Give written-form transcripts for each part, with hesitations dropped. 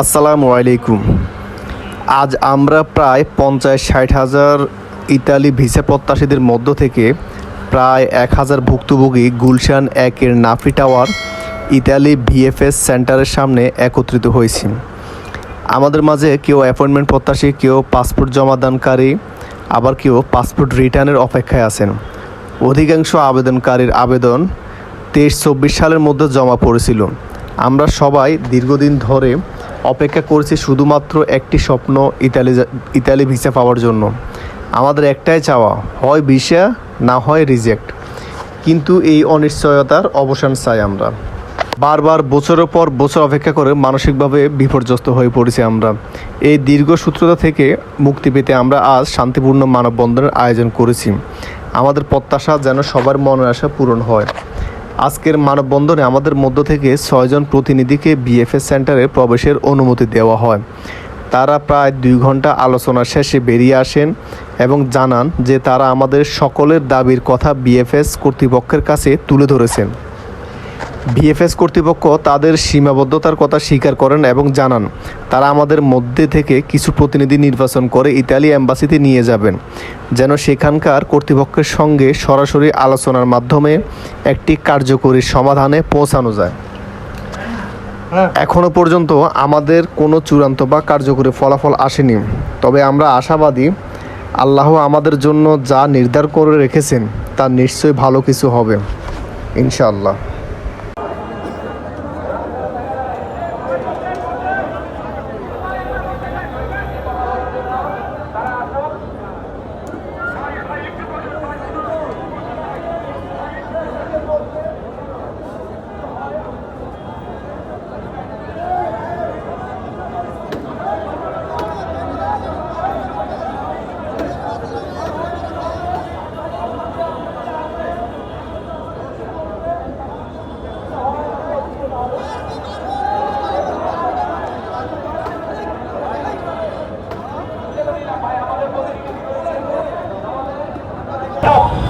আসসালামু আলাইকুম। আজ আমরা প্রায় ৫০-৬০ হাজার ইতালি ভিসা প্রত্যাশীদের মধ্য থেকে প্রায় ১,০০০ ভুক্তভোগী গুলশান ১-এর নাফি টাওয়ার ইতালি ভিএফএস সেন্টারের সামনে একত্রিত হয়েছি। আমাদের মাঝে কেউ অ্যাপয়েন্টমেন্ট প্রত্যাশী, কেউ পাসপোর্ট জমাদানকারী, আবার কেউ পাসপোর্ট রিটার্নের অপেক্ষায় আছেন। অধিকাংশ আবেদনকারীর আবেদন ২৩-২৪ সালের মধ্যে জমা পড়েছিল। আমরা সবাই দীর্ঘদিন ধরে অপেক্ষা করছি শুধুমাত্র একটি স্বপ্ন, ইতালি ভিসা পাওয়ার জন্য। আমাদের একটাই চাওয়া, হয় ভিসা না হয় রিজেক্ট। কিন্তু এই অনিশ্চয়তার অবসান চাই আমরা। বারবার বছরের পর বছর অপেক্ষা করে মানসিকভাবে বিপর্যস্ত হয়ে পড়েছি আমরা। এই দীর্ঘ সূত্রতা থেকে মুক্তি পেতে আমরা আজ শান্তিপূর্ণ মানববন্ধনের আয়োজন করেছি। আমাদের প্রত্যাশা যেন সবার মনের আশা পূরণ হয়। আজকের মানববন্ধনে আমাদের মধ্য থেকে ৬ জন প্রতিনিধিকে বিএফএস সেন্টারে প্রবেশের অনুমতি দেওয়া হয়। তারা প্রায় ২ ঘন্টা আলোচনা শেষে বেরিয়ে আসেন এবং জানান যে তারা আমাদের সকলের দাবির কথা বিএফএস কর্তৃপক্ষের কাছে তুলে ধরেছেন। বিএফএস কর্তৃপক্ষ তাদের সীমাবদ্ধতার কথা স্বীকার করেন এবং জানান তারা আমাদের মধ্যে থেকে কিছু প্রতিনিধি নির্বাচন করে ইতালি এম্বাসিতে নিয়ে যাবেন, যেন সেখানকার কর্তৃপক্ষের সঙ্গে সরাসরি আলোচনার মাধ্যমে একটি কার্যকরী সমাধানে পৌঁছানো যায়। এখনও পর্যন্ত আমাদের কোনো চূড়ান্ত বা কার্যকরী ফলাফল আসেনি, তবে আমরা আশাবাদী আল্লাহ আমাদের জন্য যা নির্ধারণ করে রেখেছেন তা নিশ্চয়ই ভালো কিছু হবে, ইনশাআল্লাহ।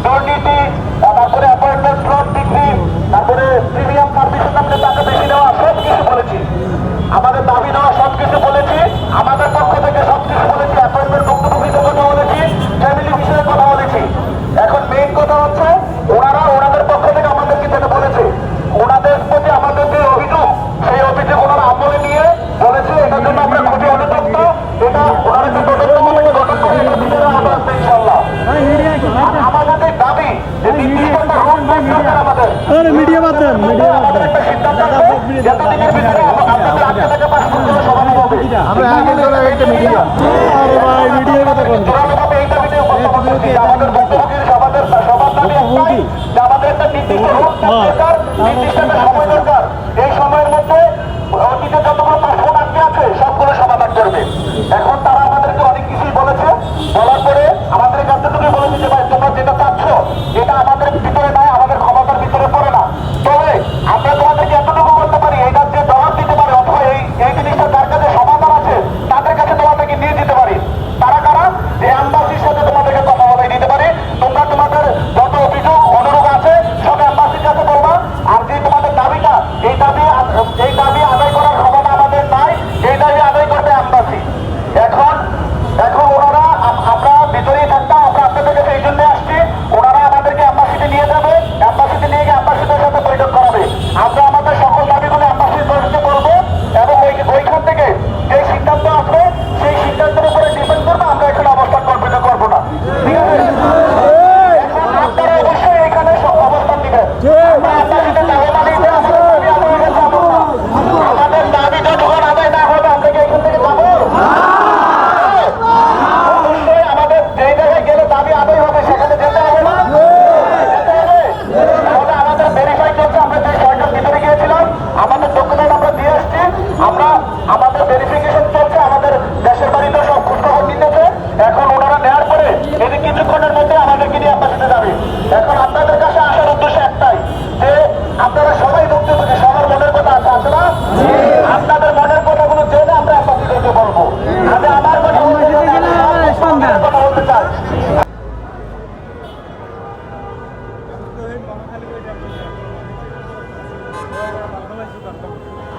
দুর্নীতি, তারপরে অ্যাপয়েন্টমেন্ট স্লট বিক্রি, তারপরে প্রিমিয়াম সার্ভিসের নামে টাকা বেশি দেওয়া, সব কিছু বলেছি। আমাদের দাবি দেওয়া সব কিছু বলেছি, আমাদের পক্ষ থেকে সব কিছু বলেছি। অ্যাপয়েন্টমেন্ট ভুক্তভোগীদের কথা বলেছি, ফ্যামিলি বিষয়ে কথা বলেছি। এখন মেইন কথা হচ্ছে ওনাদের পক্ষ থেকে আমাদেরকে যেটা বলেছে, ওনাদের প্রতি আমাদের যে অভিযোগ, সেই অভিযোগ ওনারা আমলে নিয়ে বলেছে এটার জন্য আমরা খুবই অনুতপ্ত। এটা ওনারা যে তদন্ত আমাদেরকে গঠন করে এটা ভিতরে আবার আসবে ইনশাআল্লাহ। আমাদের দাবি যে নির্দিষ্ট একটা রুট দরকার আমাদের। আমাদের একটা সিদ্ধান্ত আছে, যতদিনের ভিতরে আপনাদের আজকে থেকে পাসপোর্ট করে সমাধান হবে। আমরা আগে চলে একটা মিডিয়া জোরালোভাবে এই দাবিতে উপস্থাপন করছি যে আমাদের ভুক্তভোগীর সবার দাবি একটাই, যে আমাদের একটা নির্দিষ্ট রুট দরকার, নির্দিষ্ট একটা সময় দরকার। এই সময়ের মধ্যে অতীতে যতগুলো পাসপোর্ট আটকে আছে সবগুলো সমাধান করবে। এখন তারা আমাদেরকে অনেক কিছুই বলেছে, বলার পরে আমাদের কাছে তুমি বলেছে যে ভাই তোমরা যেটা চাচ্ছ এটা আমাদের ভিতরে নাই, আমাদের ক্ষমতার ভিতরে পড়ে না। তবে আমরা তোমাদেরকে এতটুকু করতে পারি, এটার যে জবাব দিতে পারে অথবা এই জিনিসটা যার কাছে সমাধান আছে তাদের কাছে তোমাদেরকে নিয়ে দিতে পারি। তারা কারা? যে অ্যাম্বাসির সাথে তোমাদেরকে কথা বলে দিতে পারি। তোমরা তোমাদের যত অভিযোগ অনুরোধ আছে সব অ্যাম্বাসির কাছে বলবা। আর যে তোমাদের দাবিটা, এই দাবি আদায় করার ক্ষমতা আমাদের নাই, এই দাবি আদায় করবে অ্যাম্বাসি। এখন ওনারা, আমরা ভিতরেই থাকতাম, আমরা আপনাদের কাছে এই জন্য আসছি। ওনারা আমাদেরকে অ্যাম্বাসিতে নিয়ে যাবে, অ্যাম্বাসিতে নিয়ে গিয়ে অ্যাম্বাসিদের সাথে বৈঠক করাবে। আমরা আমাদের সকল দাবিগুলো অ্যাম্বাসির বৈঠকে বলবো এবং ওইখান থেকে যে সিদ্ধান্ত আসবে সেই সিদ্ধান্তের উপরে ডিপেন্ড করবে। আমরা এখানে অবস্থান করবো না, ঠিক আছে? এখন আপনারা অবশ্যই এখানে অবস্থান দিবেন। অ্যাম্বাসিতে যাবো মানে আমাদের দাবি আদায় হয়ে গেছে এমন না। আমাদের দাবি যতক্ষণ আদায় না হবে আমরা কি এখান থেকে যাবো? অবশ্যই আমাদের যেই জায়গায় গেলে দাবি আদায় হবে সেখানে যেতে হবে না, যেতে হবে। তাহলে আমাদের ভেরিফাই চলছে। আমরা যে ৬ জন ভিতরে গিয়েছিলাম আমাদের ডকুমেন্ট আমরা দিয়ে আসছি, আমাদের ভেরিফিকেশন চলছে, আমাদের দেশের বাড়িতে সব খোঁজখবর নিতেছে। এখন ওনারা নেওয়ার পরে এদিকে কিছুক্ষণের মধ্যে আমাদেরকে নিয়ে অ্যাম্বাসিতে যাবে। এখন আপনাদের কাছে আসার উদ্দেশ্য একটাই, যে আপনারা সবাই ঢুকতে পারে, সবার মনের কথা আছে না? আপনাদের মনের কথাগুলো জেনে আমরা অ্যাম্বাসিদেরকে বলবো। আমি আমার কথা বলতে চাই।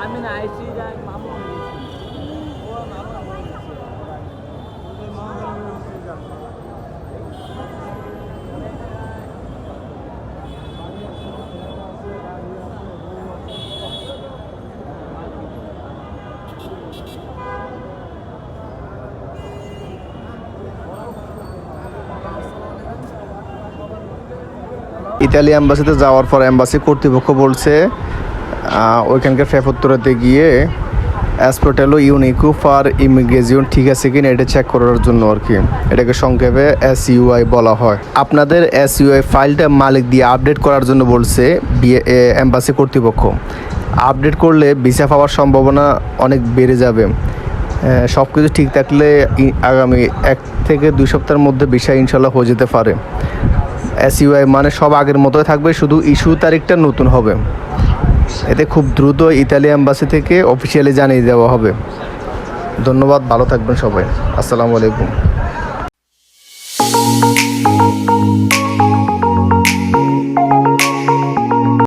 আমি না আইসি যাই মামু ইতালি অ্যাম্বাসিতে যাওয়ার পর অ্যাম্বাসি কর্তৃপক্ষ বলছে ওইখানকার ফেফত্তরাতে গিয়ে অ্যাসপোর্টেলো ইউনিকো ফার ইমিগ্রেশন ঠিক আছে কিনা এটা চেক করার জন্য আর কি। এটাকে সংক্ষেপে SUI বলা হয়। আপনাদের SUI ফাইলটা মালিক দিয়ে আপডেট করার জন্য বলছে অ্যাম্বাসি কর্তৃপক্ষ। আপডেট করলে ভিসা পাওয়ার সম্ভাবনা অনেক বেড়ে যাবে। সব কিছু ঠিক থাকলে আগামী 1 থেকে 2 সপ্তাহের মধ্যে ভিসা ইনশাল্লাহ হয়ে যেতে পারে। SUI মানে সব আগের মতোই থাকবে, শুধু ইস্যু তারিখটা নতুন হবে। এতে খুব দ্রুত ইতালি অ্যাম্বাসি থেকে অফিসিয়ালি জানিয়ে দেওয়া হবে। ধন্যবাদ, ভালো থাকবেন সবাই। আসসালামু আলাইকুম।